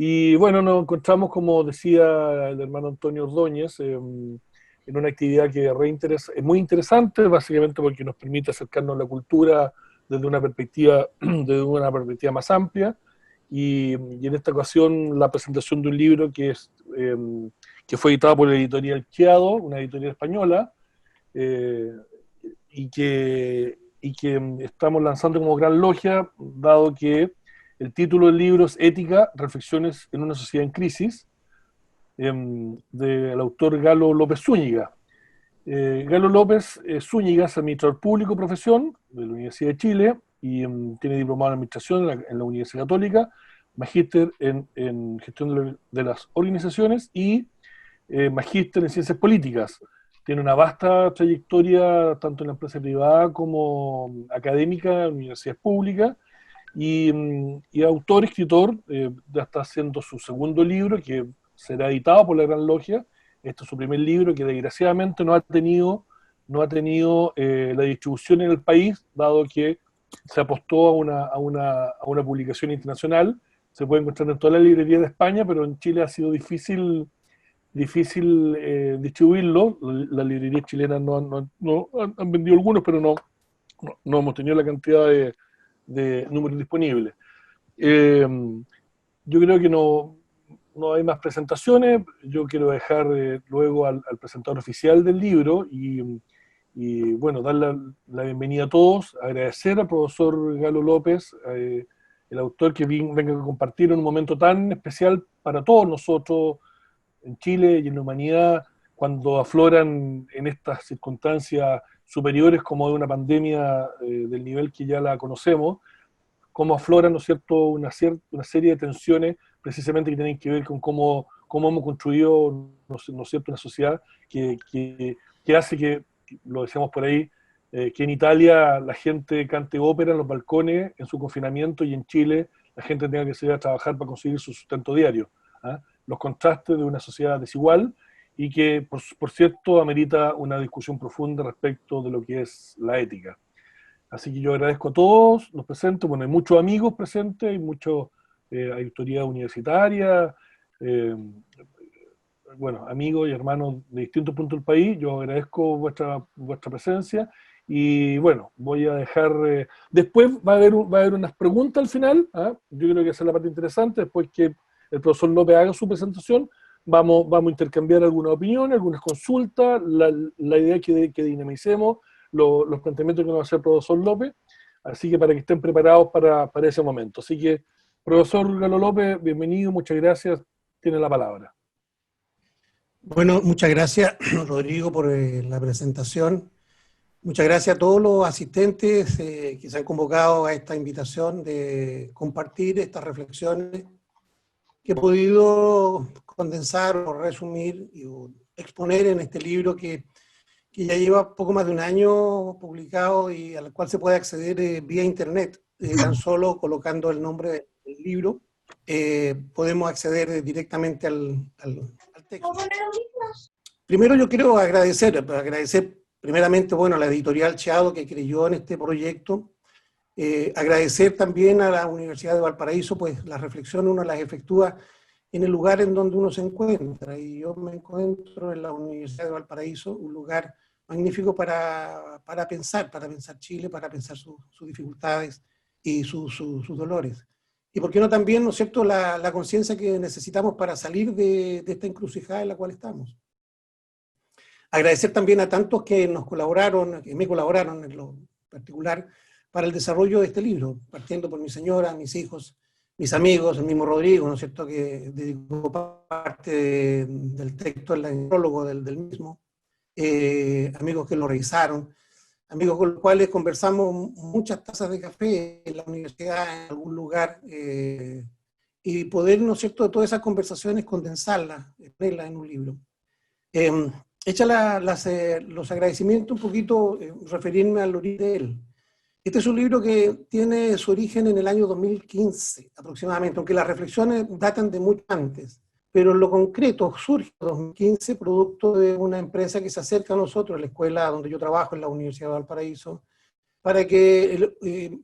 Y bueno, nos encontramos, como decía el hermano Antonio Ordóñez, en una actividad que es muy interesante, básicamente porque nos permite acercarnos a la cultura desde una perspectiva, desde una perspectiva más amplia. Y en esta ocasión la presentación de un libro que fue editado por la editorial Chiado, una editorial española, eh, y que estamos lanzando como gran logia, dado que el título del libro es Ética, Reflexiones en una sociedad en crisis, del autor Galo López Zúñiga. Galo López Zúñiga es administrador público profesión de la Universidad de Chile y tiene diplomado en administración en la Universidad Católica, magíster en gestión de las organizaciones y magíster en ciencias políticas. Tiene una vasta trayectoria tanto en la empresa privada como académica en universidades públicas y autor, escritor, ya está haciendo su segundo libro que será editado por la Gran Logia. Este es su primer libro que desgraciadamente no ha tenido la distribución en el país, dado que se apostó a una publicación internacional. Se puede encontrar en todas las librerías de España, pero en Chile ha sido difícil distribuirlo. Las librerías chilenas han vendido algunos, pero no hemos tenido la cantidad de números disponibles. Eh, yo creo que no hay más presentaciones. Yo quiero dejar luego al presentador oficial del libro y bueno, dar la bienvenida a todos, agradecer al profesor Galo López, el autor que venga a compartir en un momento tan especial para todos nosotros en Chile y en la humanidad, cuando afloran en estas circunstancias superiores como de una pandemia del nivel que ya la conocemos, cómo afloran, ¿no es cierto?, una serie de tensiones precisamente que tienen que ver con cómo hemos construido, ¿no es cierto?, una sociedad que hace que, lo decíamos por ahí, que en Italia la gente cante ópera en los balcones en su confinamiento y en Chile la gente tenga que salir a trabajar para conseguir su sustento diario. ¿Ah? Los contrastes de una sociedad desigual y que, por cierto, amerita una discusión profunda respecto de lo que es la ética. Así que yo agradezco a todos los presentes. Bueno, hay muchos amigos presentes, hay autoridad universitaria, eh, bueno, amigos y hermanos de distintos puntos del país. Yo agradezco vuestra presencia y bueno, voy a dejar, después va a haber unas preguntas al final, ¿ah? Yo creo que esa es la parte interesante, después que el profesor López haga su presentación, vamos a intercambiar algunas opiniones, algunas consultas, la idea es que dinamicemos los planteamientos que nos va a hacer el profesor López, así que para que estén preparados para ese momento. Así que, profesor Galo López, bienvenido, muchas gracias, tiene la palabra. Bueno, muchas gracias, Rodrigo, por la presentación. Muchas gracias a todos los asistentes que se han convocado a esta invitación de compartir estas reflexiones que he podido condensar o resumir y exponer en este libro que ya lleva poco más de un año publicado y al cual se puede acceder vía internet, tan solo colocando el nombre del libro. Podemos acceder directamente al texto. Primero yo quiero agradecer primeramente, bueno, a la editorial Chiado que creyó en este proyecto, agradecer también a la Universidad de Valparaíso, pues las reflexiones uno las efectúa en el lugar en donde uno se encuentra, y yo me encuentro en la Universidad de Valparaíso, un lugar magnífico para pensar Chile, para pensar sus dificultades y sus dolores. Y por qué no también, ¿no es cierto?, la conciencia que necesitamos para salir de esta encrucijada en la cual estamos. Agradecer también a tantos que nos colaboraron, que me colaboraron en lo particular, para el desarrollo de este libro, partiendo por mi señora, mis hijos, mis amigos, el mismo Rodrigo, ¿no es cierto?, que dedicó parte del texto, el prólogo del mismo, amigos que lo revisaron, amigos con los cuales conversamos muchas tazas de café en la universidad, en algún lugar, y poder, ¿no es cierto?, todas esas conversaciones condensarlas, ponerlas en un libro. Hecha los agradecimientos, un poquito referirme al origen de él. Este es un libro que tiene su origen en el año 2015 aproximadamente, aunque las reflexiones datan de mucho antes, pero en lo concreto surge en 2015 producto de una empresa que se acerca a nosotros, la escuela donde yo trabajo, en la Universidad de Valparaíso, para que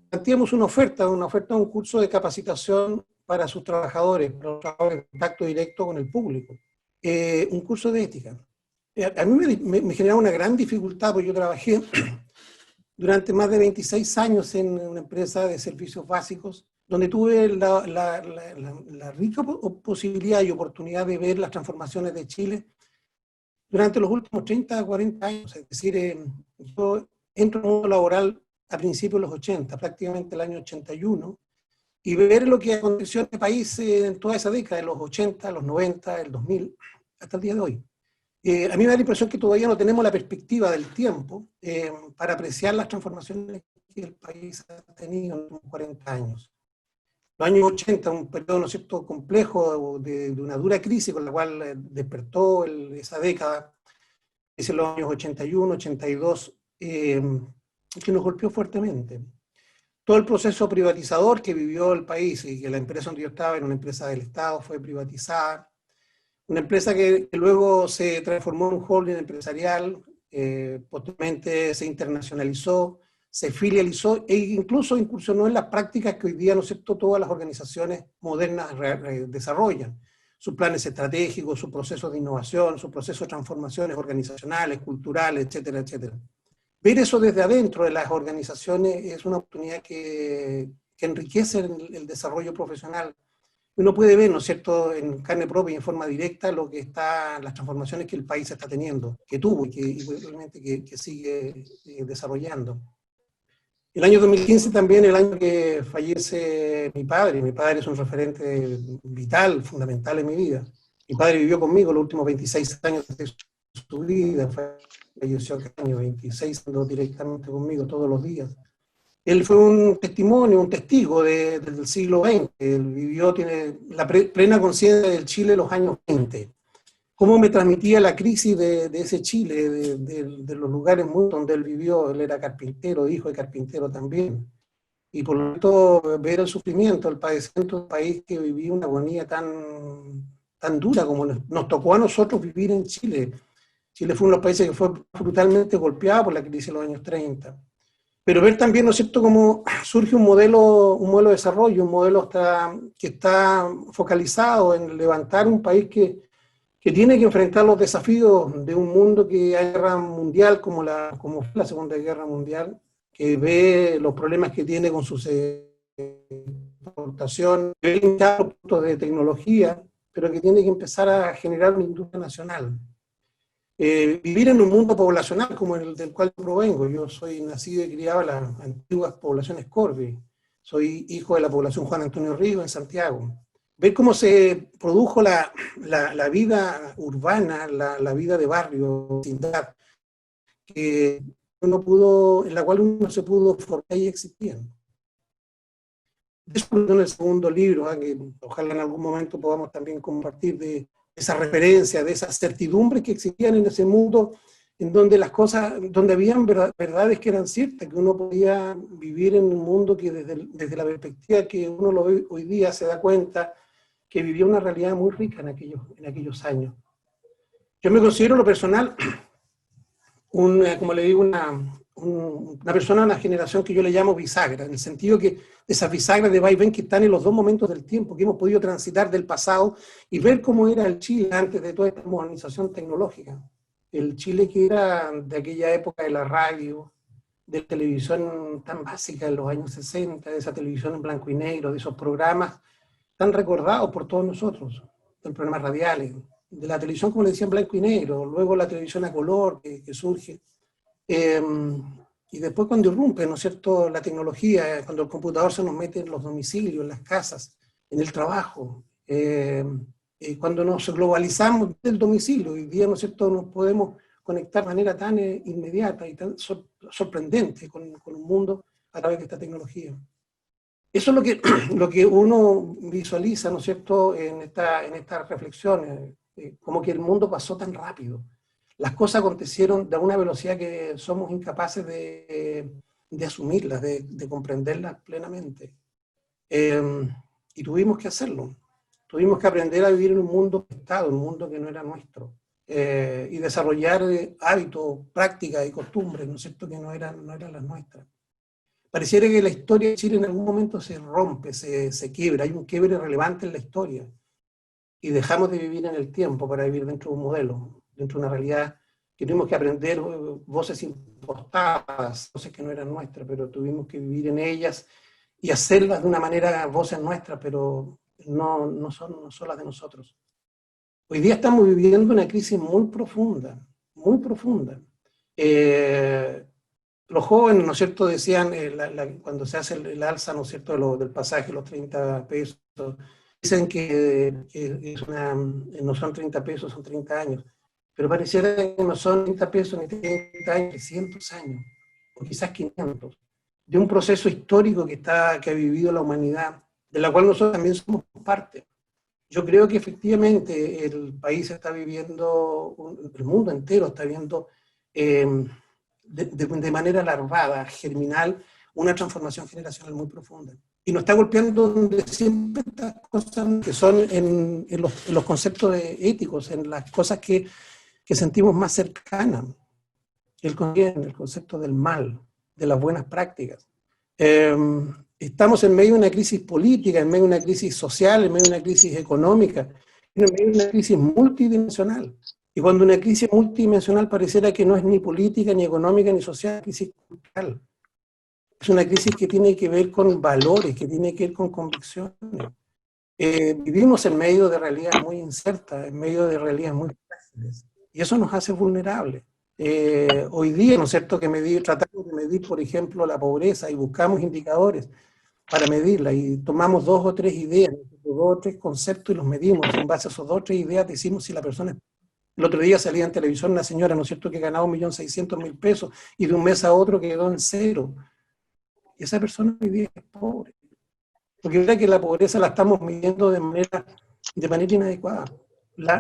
planteemos una oferta, un curso de capacitación para sus trabajadores, para los trabajadores de contacto directo con el público. Un curso de ética. A mí me generaba una gran dificultad, porque yo trabajé durante más de 26 años en una empresa de servicios básicos, donde tuve la rica posibilidad y oportunidad de ver las transformaciones de Chile durante los últimos 30 a 40 años. Es decir, yo entro en el mundo laboral a principios de los 80, prácticamente el año 81, y ver lo que aconteció en este país en toda esa década, de los 80, los 90, el 2000, hasta el día de hoy. A mí me da la impresión que todavía no tenemos la perspectiva del tiempo para apreciar las transformaciones que el país ha tenido en los 40 años. Los años 80, un periodo, ¿no es cierto?, complejo de una dura crisis con la cual despertó esa década, es en los años 81, 82, que nos golpeó fuertemente. Todo el proceso privatizador que vivió el país, y que la empresa donde yo estaba era una empresa del Estado, fue privatizada, una empresa que luego se transformó en un holding empresarial, posteriormente se internacionalizó, se filializó e incluso incursionó en las prácticas que hoy día, ¿no es cierto?, todas las organizaciones modernas desarrollan. Sus planes estratégicos, sus procesos de innovación, sus procesos de transformaciones organizacionales, culturales, etcétera, etcétera. Ver eso desde adentro de las organizaciones es una oportunidad que enriquece el desarrollo profesional. Uno puede ver, ¿no es cierto?, en carne propia y en forma directa las transformaciones que el país está teniendo, que tuvo y realmente que sigue desarrollando. El año 2015 también, el año que fallece mi padre. Mi padre es un referente vital, fundamental en mi vida. Mi padre vivió conmigo los últimos 26 años de su vida, falleció el año 26, andó directamente conmigo todos los días. Él fue un testimonio, un testigo del siglo XX. Él vivió, tiene la plena conciencia del Chile de los años 20. Cómo me transmitía la crisis de ese Chile, de los lugares donde él vivió. Él era carpintero, hijo de carpintero también. Y por lo tanto, ver el sufrimiento, el padecimiento de un país que vivía una agonía tan dura como nos tocó a nosotros vivir en Chile. Chile fue uno de los países que fue brutalmente golpeado por la crisis de los años 30. Pero ver también, ¿no es cierto?, cómo surge un modelo de desarrollo, un modelo que está focalizado en levantar un país que tiene que enfrentar los desafíos de un mundo que hay guerra mundial, como fue la Segunda Guerra Mundial, que ve los problemas que tiene con su exportación, ve limitados puntos de tecnología, pero que tiene que empezar a generar una industria nacional. Vivir en un mundo poblacional como el del cual provengo. Yo soy nacido y criado en las antiguas poblaciones Corvi. Soy hijo de la población Juan Antonio Ríos en Santiago. Ver cómo se produjo la vida urbana, la vida de barrio, vecindad, en la cual uno se pudo formar y existir. Eso en el segundo libro, que ojalá en algún momento podamos también compartir de esa referencia, de esas certidumbres que existían en ese mundo, en donde las cosas, donde habían verdades que eran ciertas, que uno podía vivir en un mundo que desde la perspectiva que uno lo ve hoy día se da cuenta que vivía una realidad muy rica en aquellos años. Yo me considero, en lo personal, como le digo, una persona de una generación que yo le llamo bisagra, en el sentido que esas bisagras de vaivén que están en los dos momentos del tiempo, que hemos podido transitar del pasado y ver cómo era el Chile antes de toda esta modernización tecnológica. El Chile que era de aquella época de la radio, de la televisión tan básica en los años 60, de esa televisión en blanco y negro, de esos programas tan recordados por todos nosotros, de los programas radiales, de la televisión, como le decía, en blanco y negro, luego la televisión a color que surge. Y después cuando irrumpe, ¿no es cierto?, la tecnología, cuando el computador se nos mete en los domicilios, en las casas, en el trabajo, cuando nos globalizamos del domicilio, hoy día, ¿no es cierto?, nos podemos conectar de manera tan inmediata y tan sorprendente con un mundo a través de esta tecnología. Eso es lo que uno visualiza, ¿no es cierto?, en estas reflexiones, como que el mundo pasó tan rápido. Las cosas acontecieron a una velocidad que somos incapaces de asumirlas, de comprenderlas plenamente. Y tuvimos que hacerlo. Tuvimos que aprender a vivir en un mundo prestado, un mundo que no era nuestro. Y desarrollar hábitos, prácticas y costumbres, ¿no es cierto?, que no eran las nuestras. pareciera que la historia de Chile en algún momento se rompe, se quiebra, hay un quiebre relevante en la historia, y dejamos de vivir en el tiempo para vivir dentro de un modelo, dentro de una realidad que tuvimos que aprender voces impostadas, voces que no eran nuestras, pero tuvimos que vivir en ellas y hacerlas de una manera, voces nuestras, pero no son las de nosotros. Hoy día estamos viviendo una crisis muy profunda, muy profunda. Los jóvenes, ¿no es cierto?, decían, cuando se hace el alza, ¿no es cierto?, del pasaje, los 30 pesos, dicen que no son 30 pesos, son 30 años. Pero pareciera que no son 30 pesos ni 30 años, 300 años, o quizás 500, de un proceso histórico que ha vivido la humanidad, de la cual nosotros también somos parte. Yo creo que efectivamente el país está viviendo, el mundo entero está viendo de manera larvada, germinal, una transformación generacional muy profunda. Y nos está golpeando donde siempre estas cosas que son en los conceptos éticos, en las cosas que sentimos más cercanas, el concepto del mal, de las buenas prácticas. Estamos en medio de una crisis política, en medio de una crisis social, en medio de una crisis económica, en medio de una crisis multidimensional. Y cuando una crisis multidimensional pareciera que no es ni política, ni económica, ni social, es una crisis cultural. Es una crisis que tiene que ver con valores, que tiene que ver con convicciones. Vivimos en medio de realidades muy inciertas, en medio de realidades muy frágiles, y eso nos hace vulnerables. Hoy día, ¿no es cierto?, que tratamos de medir, por ejemplo, la pobreza y buscamos indicadores para medirla y tomamos 2 o 3 ideas, 2 o 3 conceptos y los medimos. En base a esos 2 o 3 ideas decimos si la persona... El otro día salía en televisión una señora, ¿no es cierto?, que ganaba 1.600.000 pesos y de un mes a otro quedó en cero. Y esa persona hoy día es pobre. Porque es verdad que la pobreza la estamos midiendo de manera inadecuada. No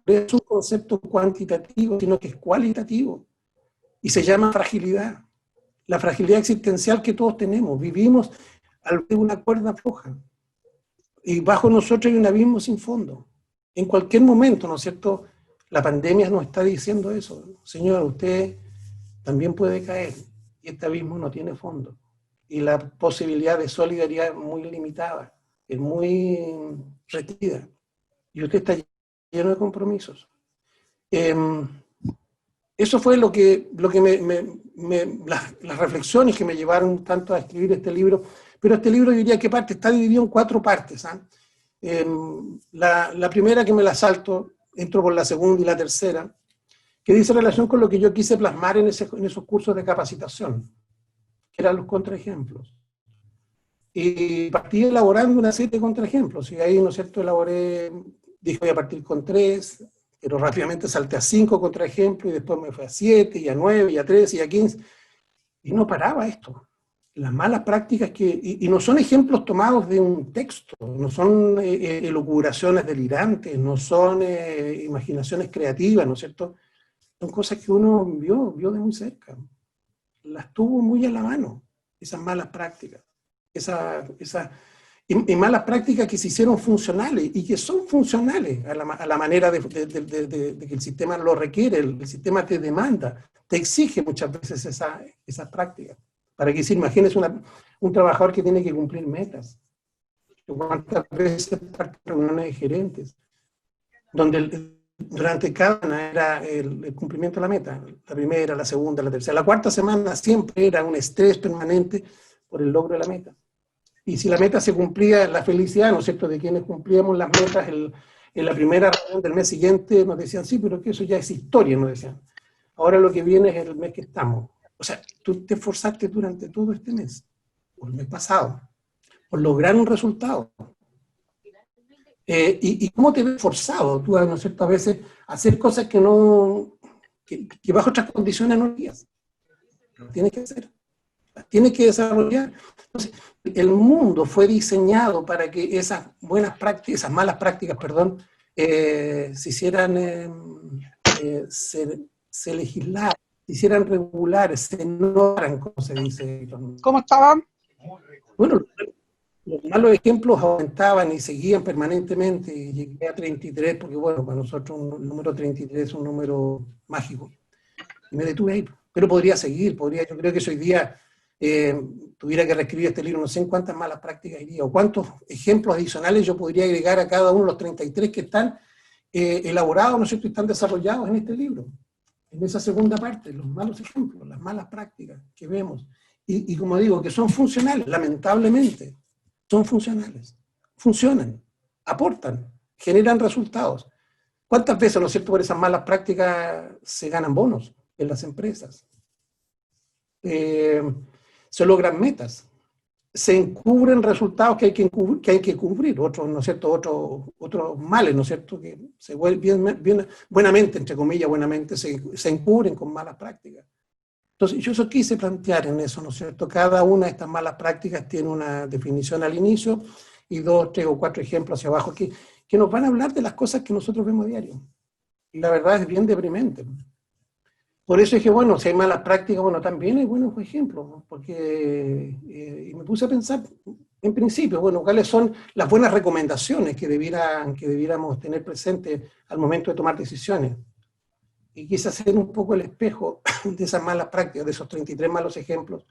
es un concepto cuantitativo, sino que es cualitativo. Y se llama fragilidad. La fragilidad existencial que todos tenemos. Vivimos al borde de una cuerda floja. Y bajo nosotros hay un abismo sin fondo. En cualquier momento, ¿no es cierto?, la pandemia nos está diciendo eso. Señor, usted también puede caer. Y este abismo no tiene fondo. Y la posibilidad de solidaridad es muy limitada, es muy retirada. Y usted está lleno de compromisos. Eso fue las reflexiones que me llevaron tanto a escribir este libro. Pero este libro, yo diría que está dividido en 4 partes. La primera, que me la salto, entro por la segunda y la tercera, que dice relación con lo que yo quise plasmar en esos cursos de capacitación, que eran los contraejemplos. Y partí elaborando una serie de contraejemplos, y ahí, ¿no es cierto?, dije voy a partir con 3, pero rápidamente salté a 5 contraejemplos, y después me fui a 7, y a 9, y a 13, y a 15, y no paraba esto. Las malas prácticas y no son ejemplos tomados de un texto, no son elucubraciones delirantes, no son imaginaciones creativas, ¿no es cierto? Son cosas que uno vio de muy cerca, las tuvo muy a la mano, esas malas prácticas, y malas prácticas que se hicieron funcionales, y que son funcionales a la manera de que el sistema lo requiere, el sistema te demanda, te exige muchas veces esas prácticas. Para que se imagines un trabajador que tiene que cumplir metas. ¿Cuántas veces parte de reuniones de gerentes? Donde durante cada semana era el cumplimiento de la meta. La primera, la segunda, la tercera. La cuarta semana siempre era un estrés permanente por el logro de la meta. Y si la meta se cumplía, la felicidad, ¿no es cierto?, de quienes cumplíamos las metas en la primera reunión del mes siguiente, nos decían, sí, pero que eso ya es historia, nos decían. Ahora lo que viene es el mes que estamos. O sea, tú te esforzaste durante todo este mes, o el mes pasado, por lograr un resultado. ¿Y cómo te ves forzado tú, ¿no es cierto?, a veces a hacer cosas que bajo otras condiciones no harías? Lo tienes que hacer, las tienes que desarrollar. Entonces, el mundo fue diseñado para que esas buenas prácticas, esas malas prácticas, perdón, se hicieran, se legislaran, se hicieran regulares, se normaran, como se dice. ¿Cómo estaban? Bueno, los malos ejemplos aumentaban y seguían permanentemente, y llegué a 33, porque bueno, para nosotros el número 33 es un número mágico. Y me detuve ahí, pero podría seguir, yo creo que hoy día tuviera que reescribir este libro, no sé en cuántas malas prácticas iría, o cuántos ejemplos adicionales yo podría agregar a cada uno de los 33 que están elaborados, ¿no es cierto?, y están desarrollados en este libro, en esa segunda parte, los malos ejemplos, las malas prácticas que vemos, y como digo, que son funcionales, lamentablemente, son funcionales, funcionan, aportan, generan resultados. ¿Cuántas veces, ¿no es cierto?, por esas malas prácticas se ganan bonos en las empresas? Se logran metas, se encubren resultados que hay que cubrir, otros, ¿no es cierto?, otros males, ¿no es cierto?, que se vuelven buenamente, entre comillas, buenamente, se encubren con malas prácticas. Entonces, yo eso quise plantear en eso, ¿no es cierto? Cada una de estas malas prácticas tiene una definición al inicio y 2, 3 o 4 ejemplos hacia abajo que nos van a hablar de las cosas que nosotros vemos a diario. Y la verdad es bien deprimente. Por eso dije, bueno, si hay malas prácticas, bueno, también hay buenos ejemplos, ¿no? Porque y me puse a pensar, en principio, bueno, cuáles son las buenas recomendaciones que debiéramos tener presentes al momento de tomar decisiones. Y quise hacer un poco el espejo de esas malas prácticas, de esos 33 malos ejemplos,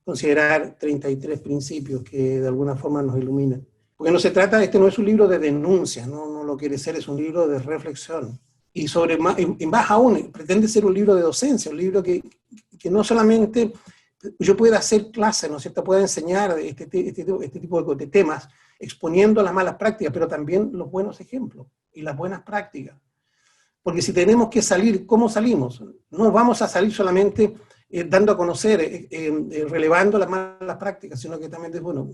considerar 33 principios que de alguna forma nos iluminan. Porque no se trata, este no es un libro de denuncia, no lo quiere ser, es un libro de reflexión. Y más aún, pretende ser un libro de docencia, un libro que no solamente yo pueda hacer clases, ¿no es cierto?, pueda enseñar este tipo de temas, exponiendo las malas prácticas, pero también los buenos ejemplos y las buenas prácticas. Porque si tenemos que salir, ¿cómo salimos? No vamos a salir solamente dando a conocer, relevando las malas prácticas, sino que también, bueno,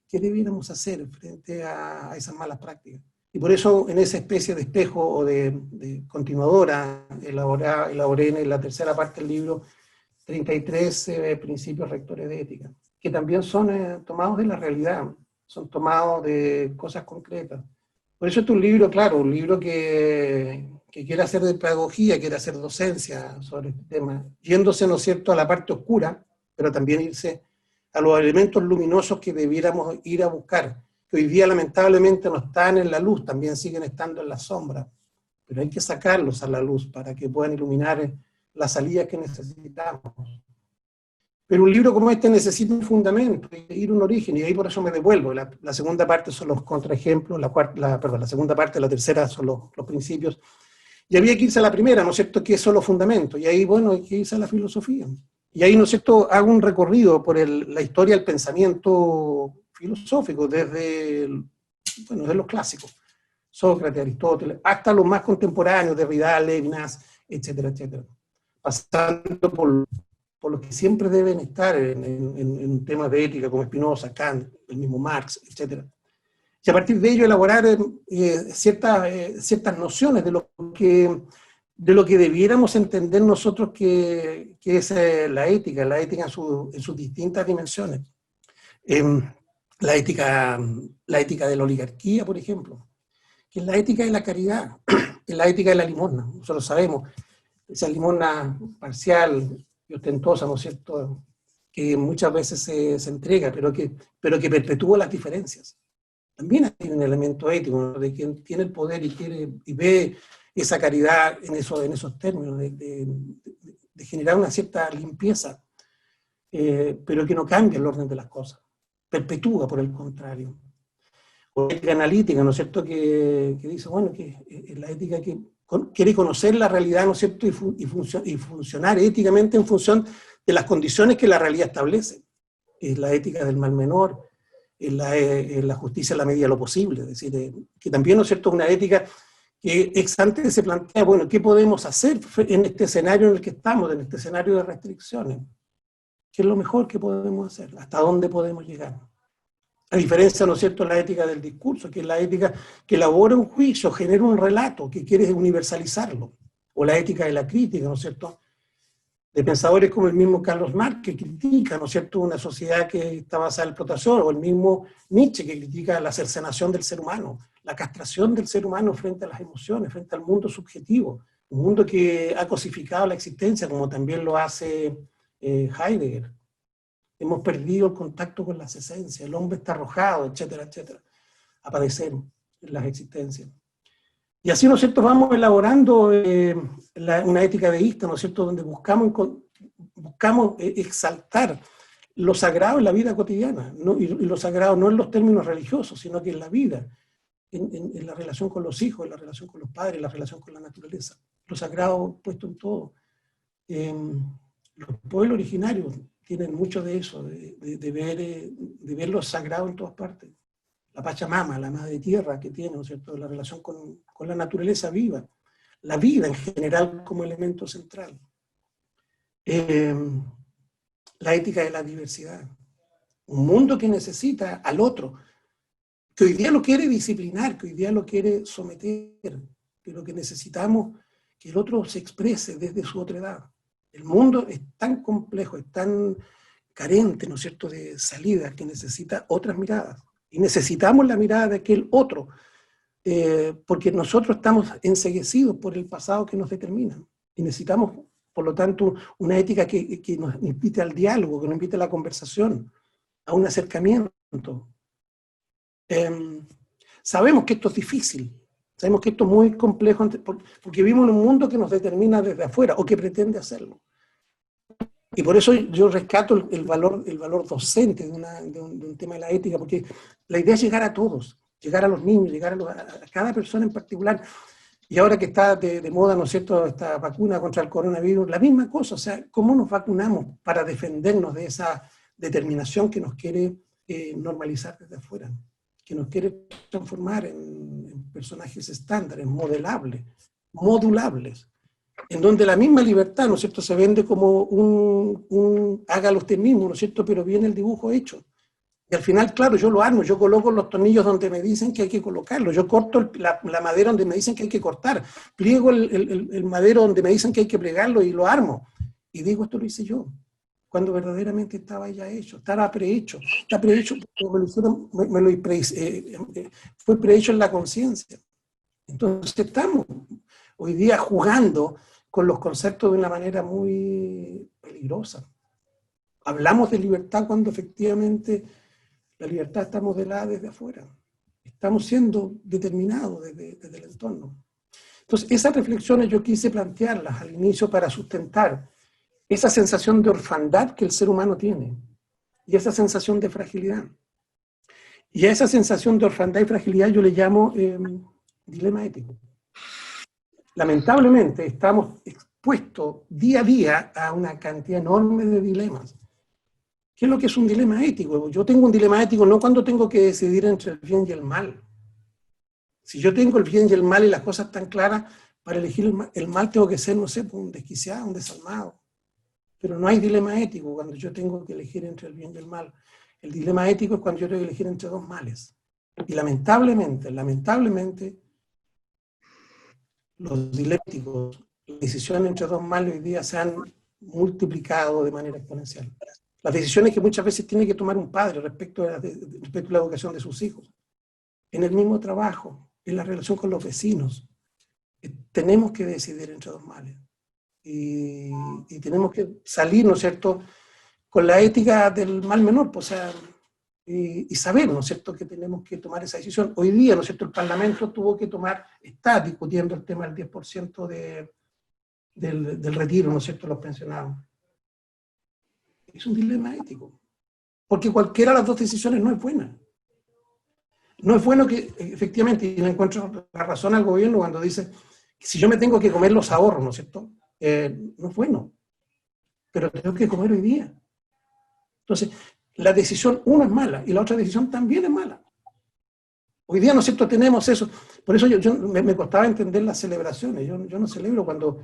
¿qué debiéramos hacer frente a esas malas prácticas? Y por eso en esa especie de espejo o de continuadora elaboré en la tercera parte del libro 33 principios rectores de ética, que también son tomados de la realidad, son tomados de cosas concretas. Por eso este es un libro, claro, un libro que quiere hacer de pedagogía, quiere hacer docencia sobre este tema, yéndose, ¿no es cierto?, a la parte oscura, pero también irse a los elementos luminosos que debiéramos ir a buscar, que hoy día lamentablemente no están en la luz, también siguen estando en la sombra, pero hay que sacarlos a la luz para que puedan iluminar las salidas que necesitamos. Pero un libro como este necesita un fundamento, ir a un origen, y ahí por eso me devuelvo. La segunda parte son los contraejemplos, la segunda parte, la tercera son los principios, y había que irse a la primera, ¿no es cierto?, que son los fundamentos, y ahí, bueno, hay que irse a la filosofía. Y ahí, ¿no es cierto?, hago un recorrido por la historia del pensamiento filosófico, desde los clásicos, Sócrates, Aristóteles, hasta los más contemporáneos, Derrida, Levinas, etcétera, etcétera. Pasando por los que siempre deben estar en temas de ética, como Spinoza, Kant, el mismo Marx, etcétera. Y a partir de ello elaborar ciertas nociones de lo que debiéramos entender nosotros que es la ética en sus distintas dimensiones. La ética de la oligarquía, por ejemplo, que es la ética de la caridad, es la ética de la limosna. Nosotros sabemos, esa limosna parcial y ostentosa, ¿no es cierto?, que muchas veces se entrega, pero que perpetúa las diferencias. También hay un elemento ético, ¿no?, de quien tiene el poder y ve esa caridad en esos términos, de generar una cierta limpieza, pero que no cambia el orden de las cosas, perpetúa por el contrario. O la ética analítica, ¿no es cierto?, que dice, bueno, que es la ética que quiere conocer la realidad, ¿no es cierto?, y funcionar éticamente en función de las condiciones que la realidad establece. Es la ética del mal menor, es la justicia en la medida de lo posible, es decir, que también, ¿no es cierto?, una ética que ex ante se plantea, bueno, ¿qué podemos hacer en este escenario en el que estamos, en este escenario de restricciones? ¿Qué es lo mejor que podemos hacer? ¿Hasta dónde podemos llegar? A diferencia, ¿no es cierto?, la ética del discurso, que es la ética que elabora un juicio, genera un relato, que quiere universalizarlo. O la ética de la crítica, ¿no es cierto?, de pensadores como el mismo Carlos Marx, que critica, ¿no es cierto?, una sociedad que está basada en la explotación, o el mismo Nietzsche, que critica la cercenación del ser humano, la castración del ser humano frente a las emociones, frente al mundo subjetivo, un mundo que ha cosificado la existencia, como también lo hace Heidegger. Hemos perdido el contacto con las esencias, el hombre está arrojado, etcétera, etcétera, a padecer en las existencias. Y así, ¿no es cierto?, vamos elaborando una ética deísta, ¿no es cierto?, donde buscamos exaltar lo sagrado en la vida cotidiana, ¿no? Y lo sagrado no en los términos religiosos, sino que en la vida, en la relación con los hijos, en la relación con los padres, en la relación con la naturaleza. Lo sagrado puesto en todo. Los pueblos originarios tienen mucho de eso, de ver lo sagrado en todas partes. La Pachamama, la madre tierra que tiene, ¿no es cierto?, la relación con la naturaleza viva, la vida en general como elemento central. La ética de la diversidad. Un mundo que necesita al otro, que hoy día lo quiere disciplinar, que hoy día lo quiere someter, pero que necesitamos que el otro se exprese desde su otredad. El mundo es tan complejo, es tan carente, ¿no es cierto?, de salidas, que necesita otras miradas. Y necesitamos la mirada de aquel otro, porque nosotros estamos enceguecidos por el pasado que nos determina. Y necesitamos, por lo tanto, una ética que nos invite al diálogo, que nos invite a la conversación, a un acercamiento. Sabemos que esto es difícil, sabemos que esto es muy complejo, porque vivimos en un mundo que nos determina desde afuera, o que pretende hacerlo. Y por eso yo rescato el valor docente de un tema de la ética, porque la idea es llegar a todos, llegar a los niños, llegar a cada persona en particular. Y ahora que está de moda, ¿no es cierto?, esta vacuna contra el coronavirus, la misma cosa, o sea, ¿cómo nos vacunamos para defendernos de esa determinación que nos quiere normalizar desde afuera? Que nos quiere transformar en personajes estándares, modelables, modulables, en donde la misma libertad, ¿no es cierto?, se vende como hágalo usted mismo, ¿no es cierto?, pero viene el dibujo hecho. Y al final, claro, yo lo armo, yo coloco los tornillos donde me dicen que hay que colocarlos, yo corto la madera donde me dicen que hay que cortar, pliego el madero donde me dicen que hay que plegarlo y lo armo. Y digo, esto lo hice yo, cuando verdaderamente estaba ya hecho, estaba prehecho, está prehecho, fue prehecho en la conciencia. Entonces estamos hoy día jugando con los conceptos de una manera muy peligrosa. Hablamos de libertad cuando efectivamente la libertad está modelada desde afuera. Estamos siendo determinados desde el entorno. Entonces, esas reflexiones yo quise plantearlas al inicio para sustentar esa sensación de orfandad que el ser humano tiene y esa sensación de fragilidad. Y a esa sensación de orfandad y fragilidad yo le llamo dilema ético. Lamentablemente estamos expuestos día a día a una cantidad enorme de dilemas. ¿Qué es lo que es un dilema ético? Yo tengo un dilema ético no cuando tengo que decidir entre el bien y el mal. Si yo tengo el bien y el mal y las cosas están claras, para elegir el mal tengo que ser, no sé, un desquiciado, un desalmado. Pero no hay dilema ético cuando yo tengo que elegir entre el bien y el mal. El dilema ético es cuando yo tengo que elegir entre dos males. Y lamentablemente, los dilécticos, las decisiones entre dos males hoy día se han multiplicado de manera exponencial. Las decisiones que muchas veces tiene que tomar un padre respecto a la educación de sus hijos, en el mismo trabajo, en la relación con los vecinos, tenemos que decidir entre dos males. Y tenemos que salir, ¿no es cierto?, con la ética del mal menor, pues, o sea, y saber, ¿no es cierto?, que tenemos que tomar esa decisión. Hoy día, ¿no es cierto?, el Parlamento está discutiendo el tema del 10% del retiro, ¿no es cierto?, de los pensionados. Es un dilema ético, porque cualquiera de las dos decisiones no es buena. No es bueno que, efectivamente, y le encuentro la razón al gobierno cuando dice que si yo me tengo que comer los ahorros, ¿no es cierto?, no es bueno, pero tengo que comer hoy día. Entonces, la decisión, una es mala, y la otra decisión también es mala. Hoy día, ¿no es cierto?, tenemos eso. Por eso me costaba entender las celebraciones. Yo no celebro cuando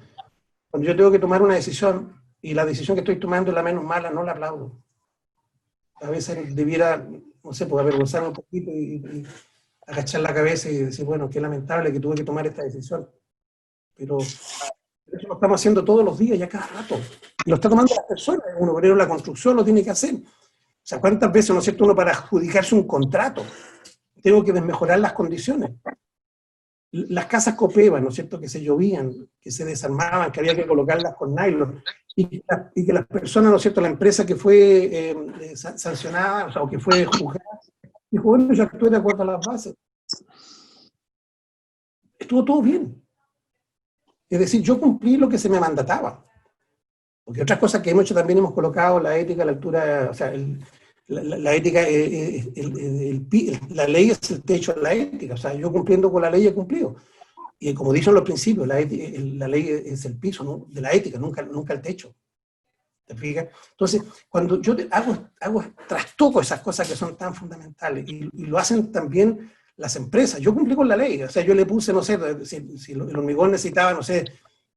yo tengo que tomar una decisión, y la decisión que estoy tomando es la menos mala, no la aplaudo. A veces debiera, no sé, pues avergonzarme un poquito y agachar la cabeza y decir, bueno, qué lamentable que tuve que tomar esta decisión. Pero eso lo estamos haciendo todos los días y a cada rato. Y lo está tomando las personas. Un obrero de la construcción lo tiene que hacer. O sea, ¿cuántas veces, ¿no es cierto?, uno para adjudicarse un contrato tengo que desmejorar las condiciones? Las casas Copeva, ¿no es cierto?, que se llovían, que se desarmaban, que había que colocarlas con nylon, y que las personas, ¿no es cierto?, la empresa que fue sancionada, o sea, o que fue juzgada, dijo, bueno, yo actué de acuerdo a las bases. Estuvo todo bien. Es decir, yo cumplí lo que se me mandataba. Porque otras cosas que hemos hecho también hemos colocado la ética a la altura, o sea, la ética, la ley es el techo de la ética, o sea, yo cumpliendo con la ley he cumplido. Y como dicen los principios, la ley es el piso, ¿no?, de la ética, nunca el techo. ¿Te fijas? Entonces, cuando yo trastoco esas cosas que son tan fundamentales, y lo hacen también las empresas, yo cumplí con la ley, o sea, yo le puse, no sé, si el hormigón necesitaba, no sé,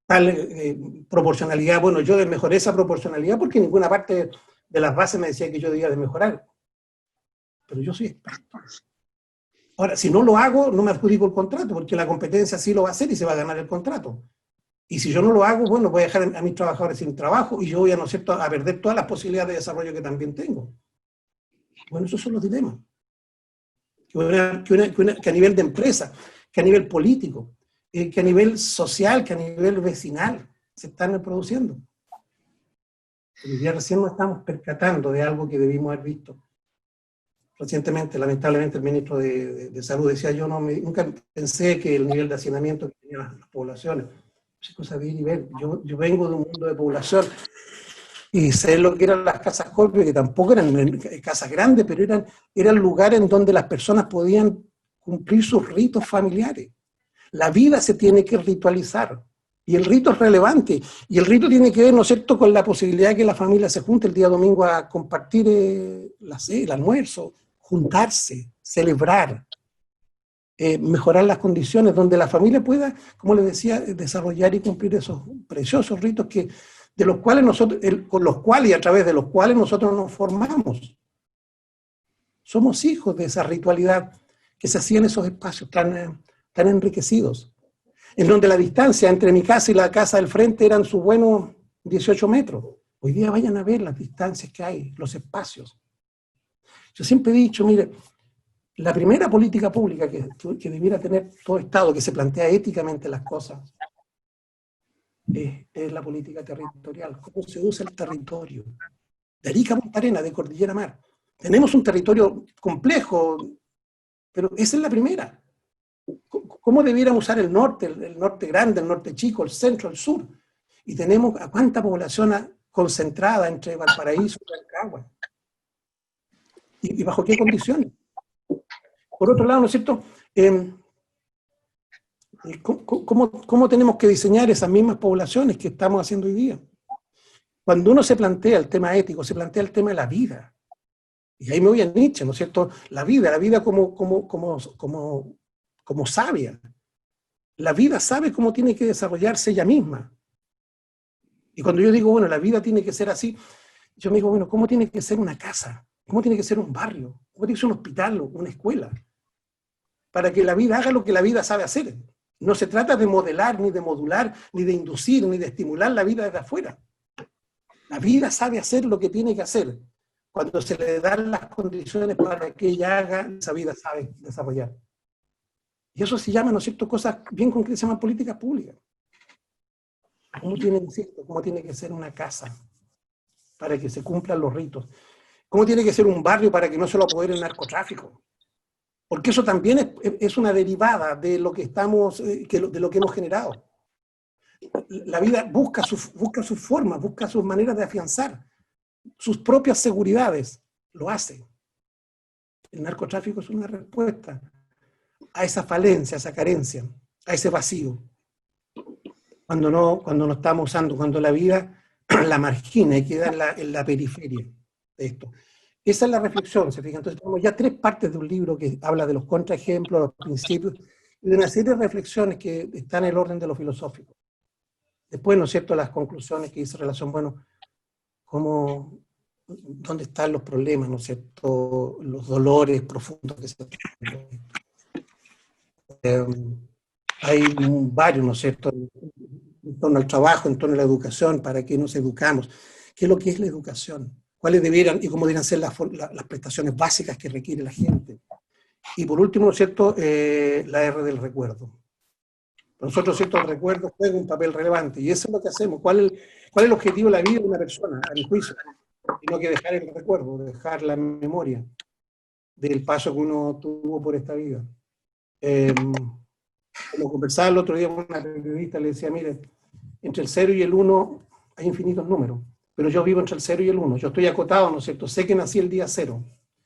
tal proporcionalidad, bueno, yo mejoré esa proporcionalidad porque ninguna parte de las bases me decía que yo debía de mejorar. Pero yo soy experto. Ahora, si no lo hago, no me adjudico el contrato, porque la competencia sí lo va a hacer y se va a ganar el contrato. Y si yo no lo hago, bueno, voy a dejar a mis trabajadores sin trabajo y yo voy a, ¿no es cierto?, a perder todas las posibilidades de desarrollo que también tengo. Bueno, esos son los dilemas. Que a nivel de empresa, que a nivel político, que a nivel social, que a nivel vecinal se están produciendo. Pero ya recién nos estamos percatando de algo que debimos haber visto. Recientemente, lamentablemente, el ministro de Salud decía, yo nunca pensé que el nivel de hacinamiento que tenían las poblaciones, es cosa de ir y ver. Yo vengo de un mundo de población y sé lo que eran las casas Colpio, que tampoco eran casas grandes, pero eran lugares en donde las personas podían cumplir sus ritos familiares. La vida se tiene que ritualizar. Y el rito es relevante. Y el rito tiene que ver, ¿no es cierto?, con la posibilidad de que la familia se junte el día domingo a compartir el almuerzo, juntarse, celebrar, mejorar las condiciones donde la familia pueda, como les decía, desarrollar y cumplir esos preciosos ritos de los cuales con los cuales y a través de los cuales nosotros nos formamos. Somos hijos de esa ritualidad que se hacía en esos espacios tan enriquecidos, en donde la distancia entre mi casa y la casa del frente eran sus buenos 18 metros. Hoy día vayan a ver las distancias que hay, los espacios. Yo siempre he dicho, mire, la primera política pública que debiera tener todo Estado, que se plantea éticamente las cosas, es la política territorial. ¿Cómo se usa el territorio? De Arica a Punta Arenas, de Cordillera a Mar. Tenemos un territorio complejo, pero esa es la primera. ¿Cómo debiéramos usar el norte grande, el norte chico, el centro, el sur? Y tenemos a cuánta población concentrada entre Valparaíso y Rancagua. ¿Y bajo qué condiciones? Por otro lado, ¿no es cierto? ¿Cómo tenemos que diseñar esas mismas poblaciones que estamos haciendo hoy día? Cuando uno se plantea el tema ético, se plantea el tema de la vida. Y ahí me voy a Nietzsche, ¿no es cierto? La vida como sabia. La vida sabe cómo tiene que desarrollarse ella misma. Y cuando yo digo, bueno, la vida tiene que ser así, yo me digo, bueno, ¿cómo tiene que ser una casa? ¿Cómo tiene que ser un barrio? ¿Cómo tiene que ser un hospital o una escuela? Para que la vida haga lo que la vida sabe hacer. No se trata de modelar, ni de modular, ni de inducir, ni de estimular la vida desde afuera. La vida sabe hacer lo que tiene que hacer. Cuando se le dan las condiciones para que ella haga, esa vida sabe desarrollar. Y eso se llama, ¿no es cierto?, cosas bien concretas, se llaman políticas públicas. ¿Cómo tiene que ser una casa para que se cumplan los ritos? ¿Cómo tiene que ser un barrio para que no se lo apodere el narcotráfico? Porque eso también es una derivada de lo que de lo que hemos generado. La vida busca sus formas, busca sus maneras de afianzar sus propias seguridades. Lo hace. El narcotráfico es una respuesta a esa falencia, a esa carencia, a ese vacío. Cuando no estamos usando, cuando la vida la margina y queda en la periferia de esto. Esa es la reflexión, ¿se fijan? Entonces tenemos ya 3 partes de un libro que habla de los contraejemplos, los principios, y de una serie de reflexiones que están en el orden de lo filosófico. Después, ¿no es cierto?, las conclusiones que dice relación, bueno, dónde están los problemas, ¿no es cierto?, los dolores profundos que se hay varios, ¿no es cierto?, en torno al trabajo, en torno a la educación, para qué nos educamos, qué es lo que es la educación, cuáles debieran y cómo deberían ser las prestaciones básicas que requiere la gente. Y por último, ¿no es cierto?, la R del recuerdo. Para nosotros, ¿cierto?, el recuerdo juega un papel relevante, y eso es lo que hacemos. ¿Cuál es el objetivo de la vida de una persona, a mi juicio? Sino que dejar el recuerdo, dejar la memoria del paso que uno tuvo por esta vida. Como conversaba el otro día con una periodista, le decía, mire, entre el 0 y el 1 hay infinitos números, pero yo vivo entre el 0 y el 1, yo estoy acotado, ¿no es cierto? Sé que nací el día 0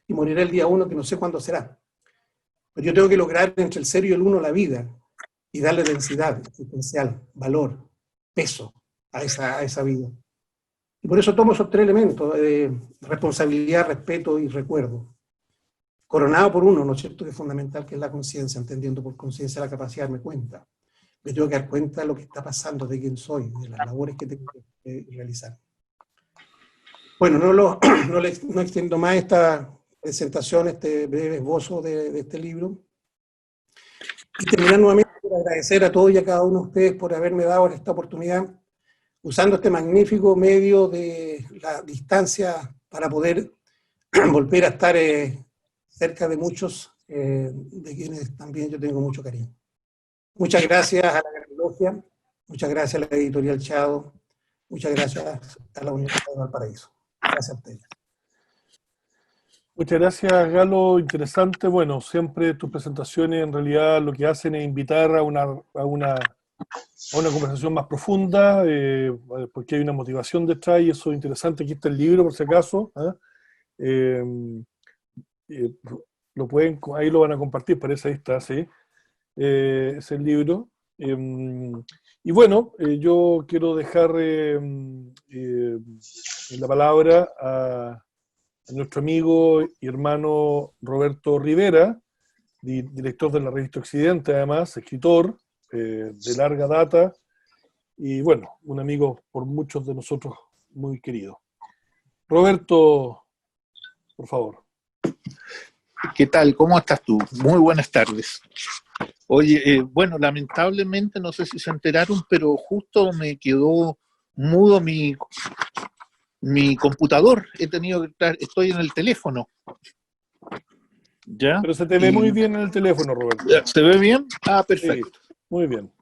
y moriré el día 1, que no sé cuándo será, pero yo tengo que lograr entre el 0 y el 1 la vida y darle densidad existencial, valor, peso a esa vida. Y por eso tomo esos tres elementos, responsabilidad, respeto y recuerdo, coronado por uno, ¿no es cierto?, que es fundamental, que es la conciencia, entendiendo por conciencia la capacidad de darme cuenta. Me tengo que dar cuenta de lo que está pasando, de quién soy, de las labores que tengo que realizar. Bueno, no extiendo más esta presentación, este breve esbozo de este libro. Y terminar nuevamente por agradecer a todos y a cada uno de ustedes por haberme dado esta oportunidad, usando este magnífico medio de la distancia para poder volver a estar cerca de muchos, de quienes también yo tengo mucho cariño. Muchas gracias a la Gran Logia, muchas gracias a la Editorial Chado, muchas gracias a la Universidad de Valparaíso. Gracias a ustedes. Muchas gracias, Galo. Interesante. Bueno, siempre tus presentaciones en realidad lo que hacen es invitar a una conversación más profunda, porque hay una motivación detrás y eso es interesante. Aquí está el libro, por si acaso. ¿Eh? Eh, ahí lo van a compartir, parece, ahí está, sí. Es el libro. Y bueno, yo quiero dejar la palabra a nuestro amigo y hermano Roberto Rivera, director de la revista Occidente, además, escritor de larga data, y bueno, un amigo por muchos de nosotros muy querido. Roberto, por favor. ¿Qué tal? ¿Cómo estás tú? Muy buenas tardes. Oye, bueno, lamentablemente, no sé si se enteraron, pero justo me quedó mudo mi computador. Estoy en el teléfono. ¿Ya? Pero se te ve muy bien en el teléfono, Roberto. ¿Se ve bien? Ah, perfecto. Sí, muy bien.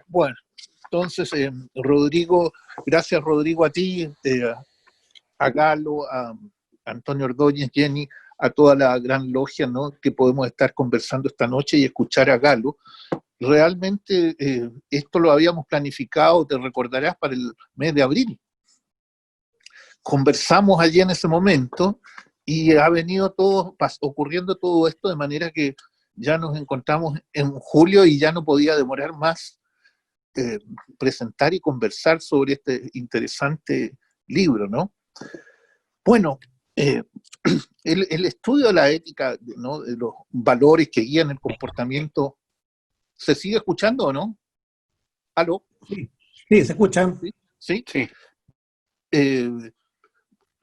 Bueno, entonces, Rodrigo, gracias Rodrigo a ti, a Galo, a Antonio Ordóñez, Jenny, a toda la gran logia, ¿no?, que podemos estar conversando esta noche y escuchar a Galo. Realmente esto lo habíamos planificado, te recordarás, para el mes de abril. Conversamos allí en ese momento y ha venido ocurriendo todo esto de manera que ya nos encontramos en julio y ya no podía demorar más presentar y conversar sobre este interesante libro, ¿no? Bueno, el estudio de la ética, ¿no?, de los valores que guían el comportamiento, ¿se sigue escuchando o no? ¿Aló? Sí, sí, se escuchan. ¿Sí? Sí.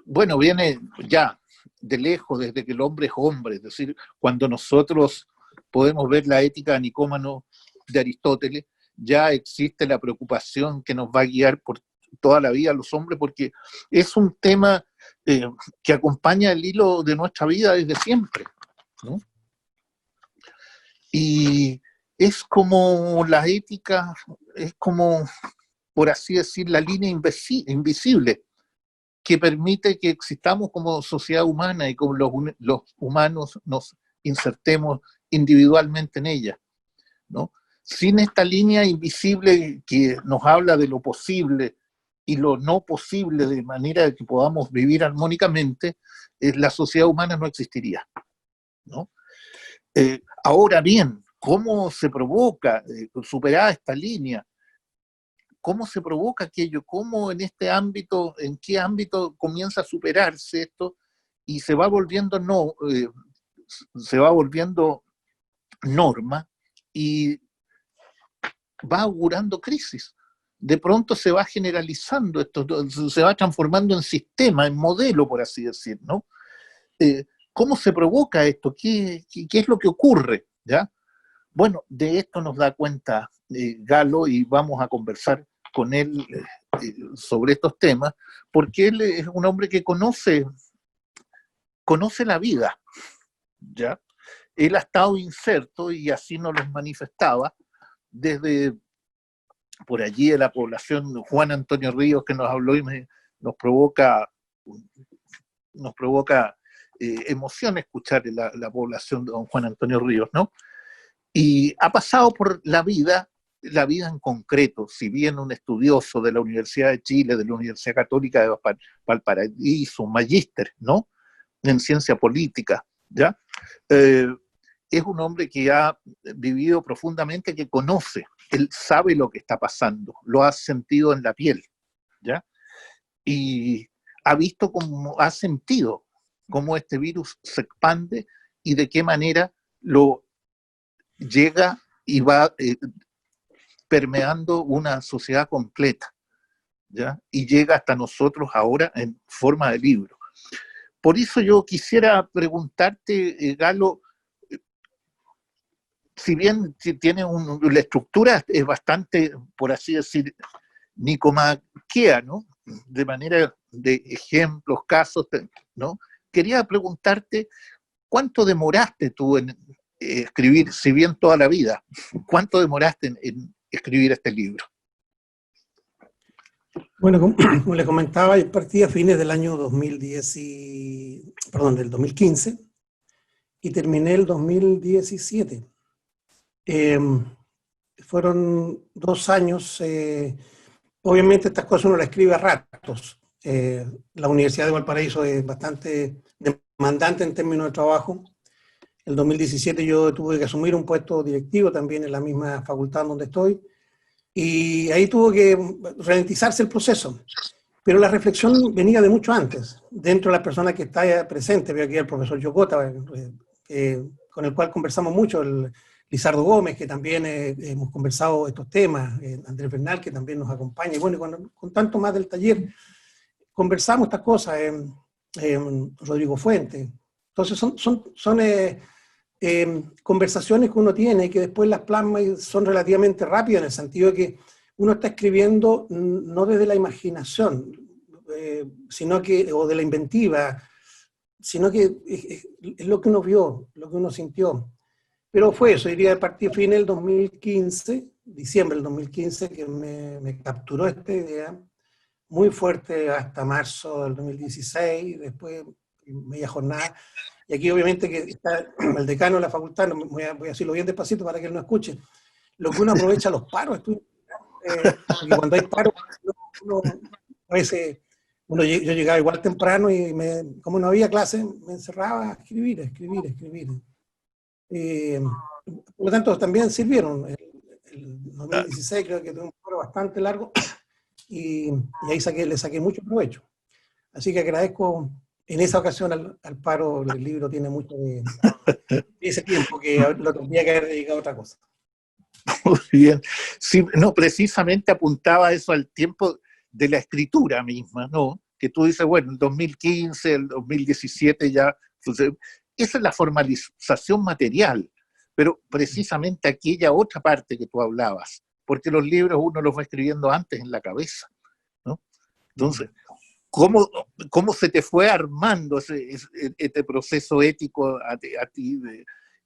Bueno, viene ya de lejos, desde que el hombre es hombre, es decir, cuando nosotros podemos ver la ética de Nicómaco de Aristóteles, ya existe la preocupación que nos va a guiar por toda la vida a los hombres, porque es un tema que acompaña el hilo de nuestra vida desde siempre, ¿no? Y es como la ética, es como, por así decir, la línea invisible que permite que existamos como sociedad humana y como los humanos nos insertemos individualmente en ella, ¿no? Sin esta línea invisible que nos habla de lo posible y lo no posible, de manera que podamos vivir armónicamente, la sociedad humana no existiría, ¿no? Ahora bien, ¿cómo se provoca superar esta línea? ¿Cómo se provoca aquello? ¿Cómo en este ámbito, en qué ámbito comienza a superarse esto y se va volviendo norma y va augurando crisis? De pronto se va generalizando esto, se va transformando en sistema, en modelo, por así decir, ¿no? ¿Cómo se provoca esto? ¿Qué es lo que ocurre? ¿Ya? Bueno, de esto nos da cuenta Galo, y vamos a conversar con él sobre estos temas, porque él es un hombre que conoce la vida, ¿ya? Él ha estado inserto, y así nos los manifestaba, desde por allí de la población. Juan Antonio Ríos, que nos habló y nos provoca emoción escuchar la población de don Juan Antonio Ríos, ¿no? Y ha pasado por la vida la vida en concreto, si bien un estudioso de la Universidad de Chile, de la Universidad Católica de Valparaíso, un magíster, ¿no?, en ciencia política, ¿ya? Es un hombre que ha vivido profundamente, que conoce, él sabe lo que está pasando, lo ha sentido en la piel, ¿ya? Y ha visto cómo, ha sentido cómo este virus se expande y de qué manera lo llega y va permeando una sociedad completa, ¿ya? Y llega hasta nosotros ahora en forma de libro. Por eso yo quisiera preguntarte, Galo, si bien tiene la estructura es bastante, por así decir, nicomaquea, ¿no?, de manera de ejemplos, casos, ¿no? Quería preguntarte, ¿cuánto demoraste tú en escribir, si bien toda la vida, cuánto demoraste en escribir este libro? Bueno, como le comentaba, yo partí a fines del año del 2015 y terminé el 2017. Fueron 2 años. Obviamente estas cosas uno las escribe a ratos. La Universidad de Valparaíso es bastante demandante en términos de trabajo. El 2017 yo tuve que asumir un puesto directivo también en la misma facultad donde estoy, y ahí tuvo que ralentizarse el proceso. Pero la reflexión venía de mucho antes. Dentro de las personas que está presente, veo aquí al profesor Yokota, con el cual conversamos mucho, el Lizardo Gómez, que también hemos conversado estos temas, Andrés Bernal, que también nos acompaña, y bueno, con tanto más del taller, conversamos estas cosas, Rodrigo Fuente. Entonces son conversaciones que uno tiene y que después las plasma y son relativamente rápidas, en el sentido de que uno está escribiendo no desde la imaginación, sino que, o de la inventiva, sino que es lo que uno vio, lo que uno sintió. Pero fue eso, diría, a partir de fin del 2015, diciembre del 2015, que me capturó esta idea, muy fuerte hasta marzo del 2016, después media jornada. Y aquí obviamente que está el decano de la facultad, voy a decirlo bien despacito para que él no escuche, lo que uno aprovecha los paros, porque cuando hay paros, a veces yo llegaba igual temprano y como no había clase, me encerraba a escribir. Por lo tanto, también sirvieron. El 2016 creo que tuve un paro bastante largo y ahí le saqué mucho provecho. Así que agradezco en esa ocasión al paro. El libro tiene mucho de ese tiempo que lo tendría que haber dedicado a otra cosa. Muy bien. Sí, no, precisamente apuntaba eso al tiempo de la escritura misma, ¿no? Que tú dices, bueno, el 2015, el 2017 ya... Entonces, esa es la formalización material, pero precisamente aquella otra parte que tú hablabas, porque los libros uno los va escribiendo antes en la cabeza, ¿no? Entonces, ¿cómo se te fue armando este proceso ético a ti?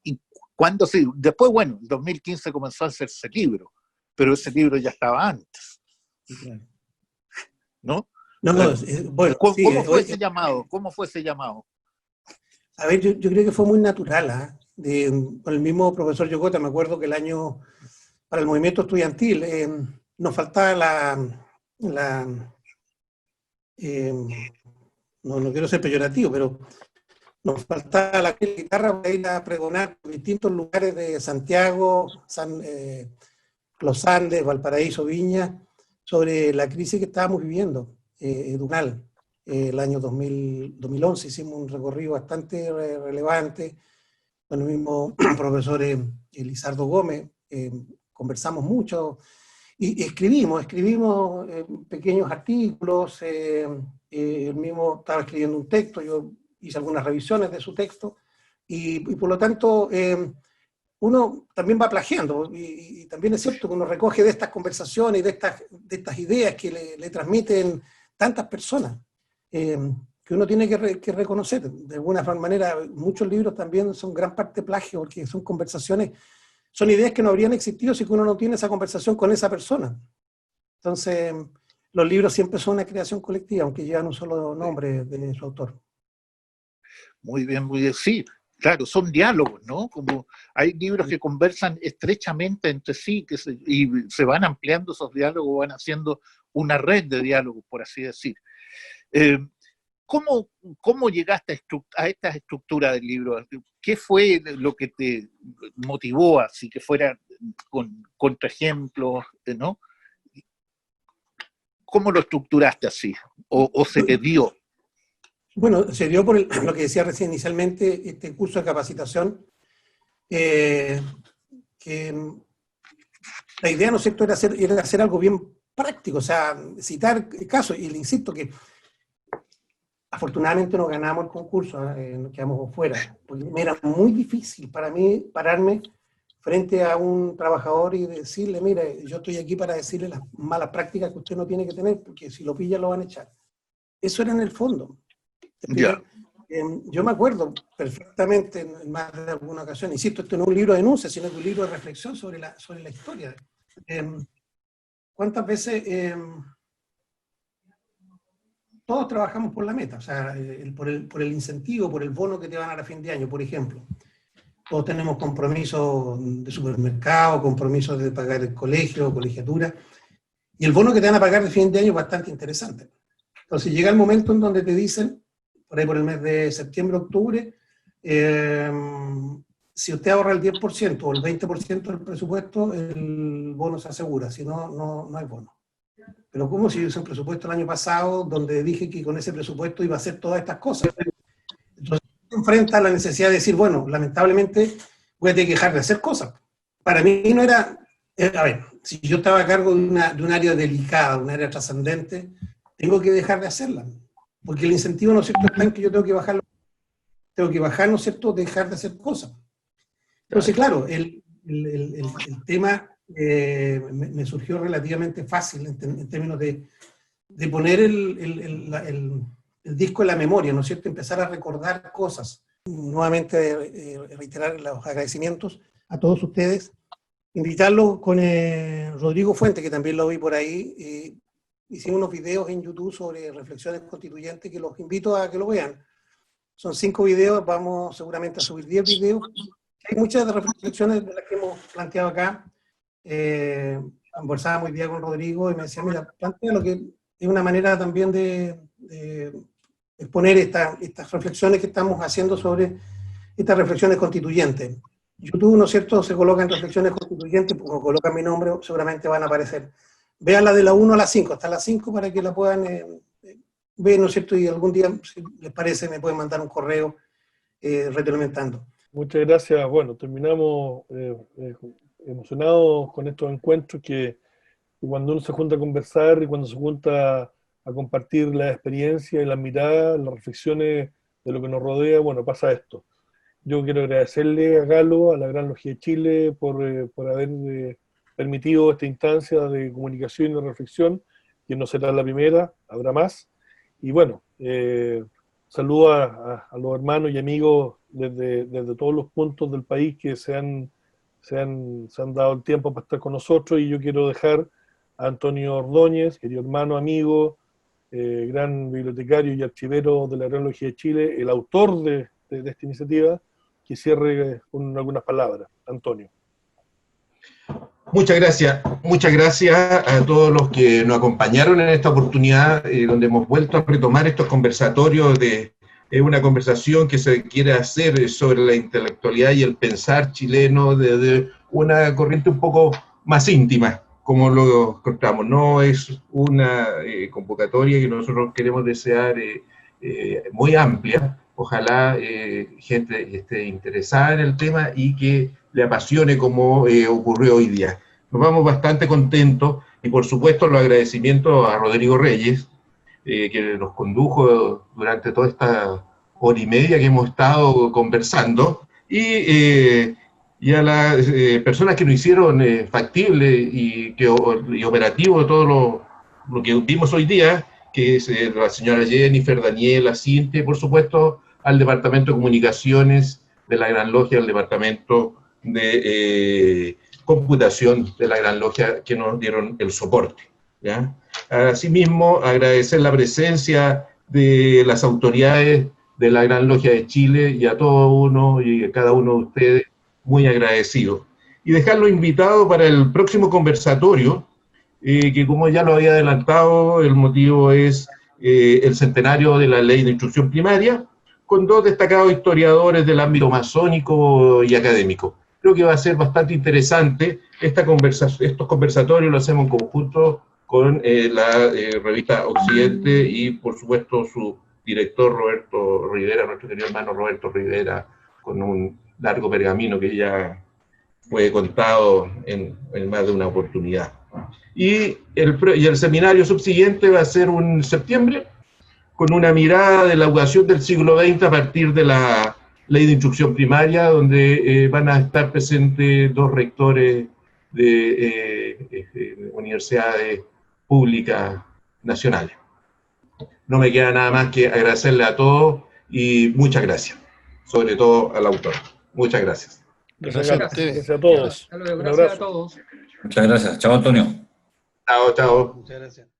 Y cuando después, bueno, en 2015 comenzó a hacerse libro, pero ese libro ya estaba antes, ¿no? No, bueno, ¿Cómo fue ese llamado? ¿Cómo fue ese llamado? A ver, yo creo que fue muy natural, con el mismo profesor Yokota. Me acuerdo que para el movimiento estudiantil, nos faltaba no quiero ser peyorativo, pero nos faltaba la guitarra para ir a pregonar en distintos lugares de Santiago, Los Andes, Valparaíso, Viña, sobre la crisis que estábamos viviendo, educacional. El año 2011 hicimos un recorrido bastante relevante con el mismo profesor Lizardo Gómez, conversamos mucho y escribimos pequeños artículos. Él mismo estaba escribiendo un texto, yo hice algunas revisiones de su texto y por lo tanto uno también va plagiando, y también es cierto que uno recoge de estas conversaciones y de estas ideas que le transmiten tantas personas, que uno tiene que reconocer. De alguna manera, muchos libros también son gran parte plagio, porque son conversaciones, son ideas que no habrían existido si uno no tiene esa conversación con esa persona. Entonces, los libros siempre son una creación colectiva, aunque llevan un solo nombre de su autor. Muy bien, muy bien. Sí, Claro, son diálogos, ¿no? Como hay libros que conversan estrechamente entre sí y se van ampliando esos diálogos, van haciendo una red de diálogos, por así decir. Eh, ¿Cómo llegaste a esta estructura del libro? ¿Qué fue lo que te motivó así que fuera con contraejemplos, ¿no? ¿Cómo lo estructuraste así? ¿O se te dio? Bueno, se dio por lo que decía recién inicialmente, este curso de capacitación, que la idea, ¿no es cierto?, era hacer algo bien práctico, o sea, citar casos, y le insisto que afortunadamente no ganamos el concurso, nos quedamos fuera, porque me era muy difícil para mí pararme frente a un trabajador y decirle, mire, yo estoy aquí para decirle las malas prácticas que usted no tiene que tener, porque si lo pilla lo van a echar. Eso era en el fondo. Ya. Yo me acuerdo perfectamente en más de alguna ocasión, insisto, esto no es un libro de denuncia, sino que un libro de reflexión sobre la historia. ¿Cuántas veces todos trabajamos por la meta? O sea, por el incentivo, por el bono que te van a dar a fin de año, por ejemplo. Todos tenemos compromisos de supermercado, compromisos de pagar el colegio, colegiatura, y el bono que te van a pagar de fin de año es bastante interesante. Entonces llega el momento en donde te dicen, por ahí por el mes de septiembre, octubre, si usted ahorra el 10% o el 20% del presupuesto, el bono se asegura, si no, no hay bono. Pero ¿cómo si yo hice un presupuesto el año pasado donde dije que con ese presupuesto iba a hacer todas estas cosas? Entonces se enfrenta a la necesidad de decir, bueno, lamentablemente voy a tener que dejar de hacer cosas. Para mí no era, a ver, si yo estaba a cargo de un área delicada, un área trascendente, tengo que dejar de hacerla. Porque el incentivo, ¿no es cierto?, está en que yo tengo que bajar, ¿no es cierto?, dejar de hacer cosas. Entonces, claro, el tema me surgió relativamente fácil en términos de poner el disco en la memoria, ¿no es cierto?, empezar a recordar cosas. Nuevamente, reiterar los agradecimientos a todos ustedes. Invitarlos con Rodrigo Fuente, que también lo vi por ahí. Hicimos unos videos en YouTube sobre reflexiones constituyentes que los invito a que lo vean. Son 5 videos, vamos seguramente a subir 10 videos. Hay muchas de reflexiones de las que hemos planteado acá. Conversaba muy bien con Rodrigo y me decía, mira, plantea lo que es una manera también de exponer estas reflexiones que estamos haciendo sobre estas reflexiones constituyentes. YouTube, ¿no es cierto?, se colocan reflexiones constituyentes, como colocan mi nombre, seguramente van a aparecer. Vean la de la 1 a la 5, hasta la 5 para que la puedan ver, ¿no es cierto? Y algún día, si les parece, me pueden mandar un correo retroalimentando. Muchas gracias. Bueno, terminamos emocionados con estos encuentros que cuando uno se junta a conversar y cuando se junta a compartir la experiencia y las miradas, las reflexiones de lo que nos rodea, bueno, pasa esto. Yo quiero agradecerle a Galo, a la Gran Logia de Chile, por haber permitido esta instancia de comunicación y de reflexión, que no será la primera, habrá más. Y bueno, saludo a los hermanos y amigos desde todos los puntos del país que se han dado el tiempo para estar con nosotros, y yo quiero dejar a Antonio Ordóñez, querido hermano, amigo, gran bibliotecario y archivero de la Gran Logia de Chile, el autor de esta iniciativa, que cierre con algunas palabras. Antonio. Muchas gracias a todos los que nos acompañaron en esta oportunidad, donde hemos vuelto a retomar estos conversatorios de una conversación que se quiere hacer sobre la intelectualidad y el pensar chileno desde una corriente un poco más íntima, como lo encontramos. No es una convocatoria que nosotros queremos desear muy amplia. Ojalá gente esté interesada en el tema y que le apasione como ocurrió hoy día. Nos vamos bastante contentos y por supuesto los agradecimientos a Rodrigo Reyes, que nos condujo durante toda esta hora y media que hemos estado conversando, y a las personas que nos hicieron factible y operativo todo lo que vimos hoy día, que es la señora Jennifer, Daniela, Cintia, y por supuesto al Departamento de Comunicaciones de la Gran Logia, al Departamento de Computación de la Gran Logia, que nos dieron el soporte, ¿ya? Asimismo, agradecer la presencia de las autoridades de la Gran Logia de Chile, y a todo uno y a cada uno de ustedes muy agradecido. Y dejarlo invitado para el próximo conversatorio, que como ya lo había adelantado, el motivo es el centenario de la Ley de Instrucción Primaria, con dos destacados historiadores del ámbito masónico y académico. Creo que va a ser bastante interesante. Estos conversatorios los hacemos en conjunto con la revista Occidente y, por supuesto, su director Roberto Rivera, nuestro querido hermano Roberto Rivera, con un largo pergamino que ya fue contado en más de una oportunidad. Y el seminario subsiguiente va a ser en septiembre, con una mirada de la educación del siglo XX a partir de la Ley de Instrucción Primaria, donde van a estar presentes dos rectores de universidades públicas nacionales. No me queda nada más que agradecerle a todos y muchas gracias, sobre todo al autor. Muchas gracias. Gracias a todos. Hasta luego. Un Gracias abrazo. a todos. Muchas gracias. Chao, Antonio. Chao, chao. Muchas gracias.